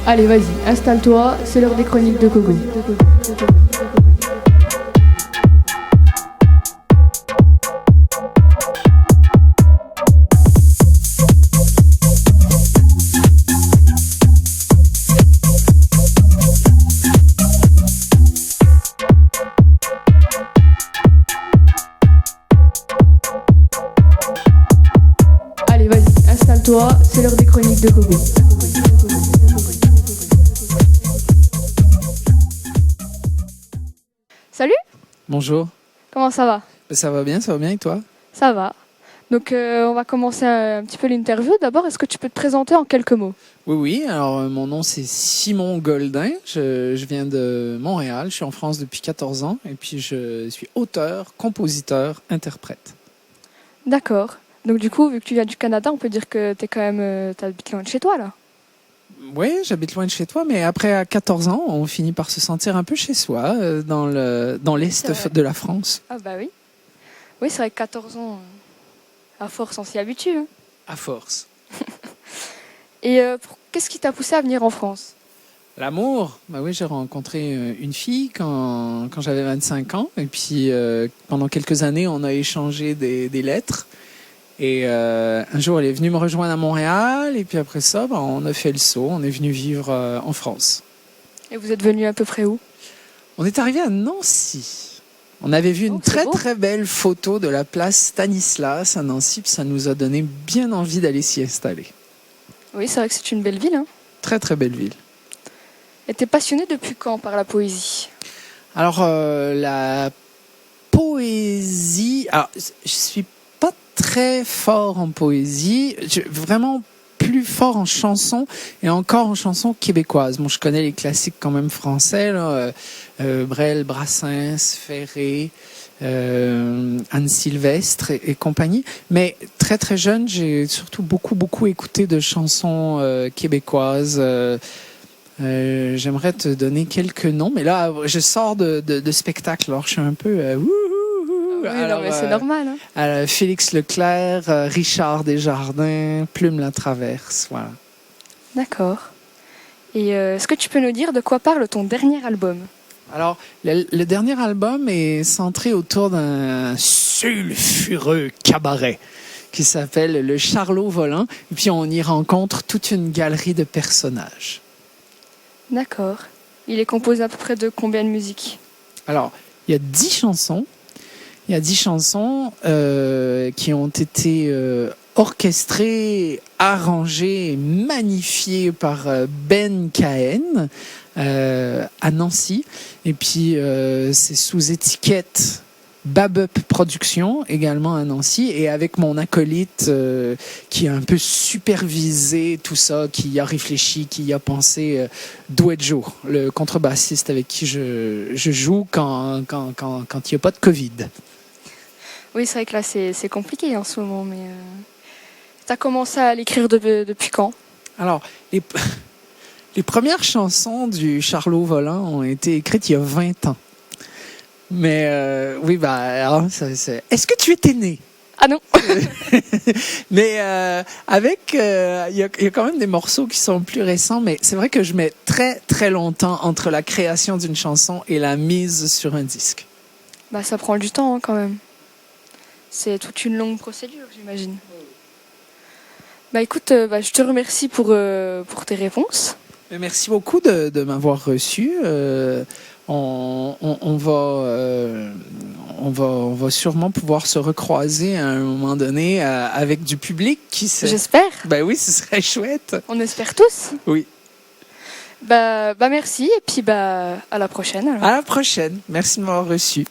Allez, vas-y, installe-toi, c'est l'heure des chroniques de Coco. Allez, vas-y, installe-toi, c'est l'heure des chroniques de Coco. Salut, Bonjour. comment ça va? Ça va bien et toi? Ça va. Donc on va commencer un petit peu l'interview. D'abord, est-ce que tu peux te présenter en quelques mots? Oui, alors mon nom c'est Simon Goldin, je viens de Montréal, je suis en France depuis 14 ans et puis je suis auteur, compositeur, interprète. D'accord. Donc du coup, vu que tu viens du Canada, on peut dire que t'habites loin de chez toi là. Oui, j'habite loin de chez toi, mais après à 14 ans, on finit par se sentir un peu chez soi, dans C'est vrai. l'est de la France. Ah bah oui. Oui, c'est vrai que 14 ans, à force, on s'y habitue, hein. À force. Et qu'est-ce qui t'a poussé à venir en France? L'amour, bah oui, j'ai rencontré une fille quand j'avais 25 ans et puis pendant quelques années, on a échangé des lettres. Et un jour, elle est venue me rejoindre à Montréal. Et puis après ça, on a fait le saut. On est venu vivre en France. Et vous êtes venu à peu près où? On est arrivé à Nancy. On avait vu une c'est très beau. très belle photo de la place Stanislas à Nancy. Puis ça nous a donné bien envie d'aller s'y installer. Oui, c'est vrai que c'est une belle ville, hein. Très très belle ville. Et t'es passionné depuis quand par la poésie? Alors la poésie... Alors, je suis pas très fort en poésie. Vraiment plus fort en chansons et encore en chansons québécoises. Bon, je connais les classiques quand même français, là, Brel, Brassens, Ferré, Anne Sylvestre et compagnie. Mais très très jeune, j'ai surtout beaucoup écouté de chansons québécoises. J'aimerais te donner quelques noms, mais là, je sors de spectacle, alors je suis un peu... Oui, non, mais c'est normal, hein. Félix Leclerc, Richard Desjardins, Plume la Traverse, voilà. D'accord. Et est-ce que tu peux nous dire de quoi parle ton dernier album? Alors, le dernier album est centré autour d'un sulfureux cabaret qui s'appelle Le Charlot Volant, et puis on y rencontre toute une galerie de personnages. D'accord. Il est composé à peu près de combien de musiques? Alors, il y a 10 chansons. Il y a 10 chansons qui ont été orchestrées, arrangées et magnifiées par Ben Cahen à Nancy. Et puis, c'est sous étiquette Babup Productions, également à Nancy, et avec mon acolyte qui a un peu supervisé tout ça, qui a réfléchi, qui a pensé Douedjo, le contrebassiste avec qui je joue quand il n'y a pas de Covid. Oui, c'est vrai que là, c'est compliqué en ce moment, mais t'as commencé à l'écrire depuis quand? Alors, les premières chansons du Charlot Volant ont été écrites il y a 20 ans. Mais oui, alors, est-ce que tu étais né? Ah non. Mais il y a quand même des morceaux qui sont plus récents, mais c'est vrai que je mets très très longtemps entre la création d'une chanson et la mise sur un disque. Bah, ça prend du temps, hein, quand même. C'est toute une longue procédure, j'imagine. Bah écoute, je te remercie pour tes réponses. Merci beaucoup de m'avoir reçu. On va sûrement pouvoir se recroiser à un moment donné avec du public. Qui sait? J'espère. Ben oui, ce serait chouette. On espère tous. Oui. Bah merci et puis à la prochaine alors. À la prochaine. Merci de m'avoir reçu.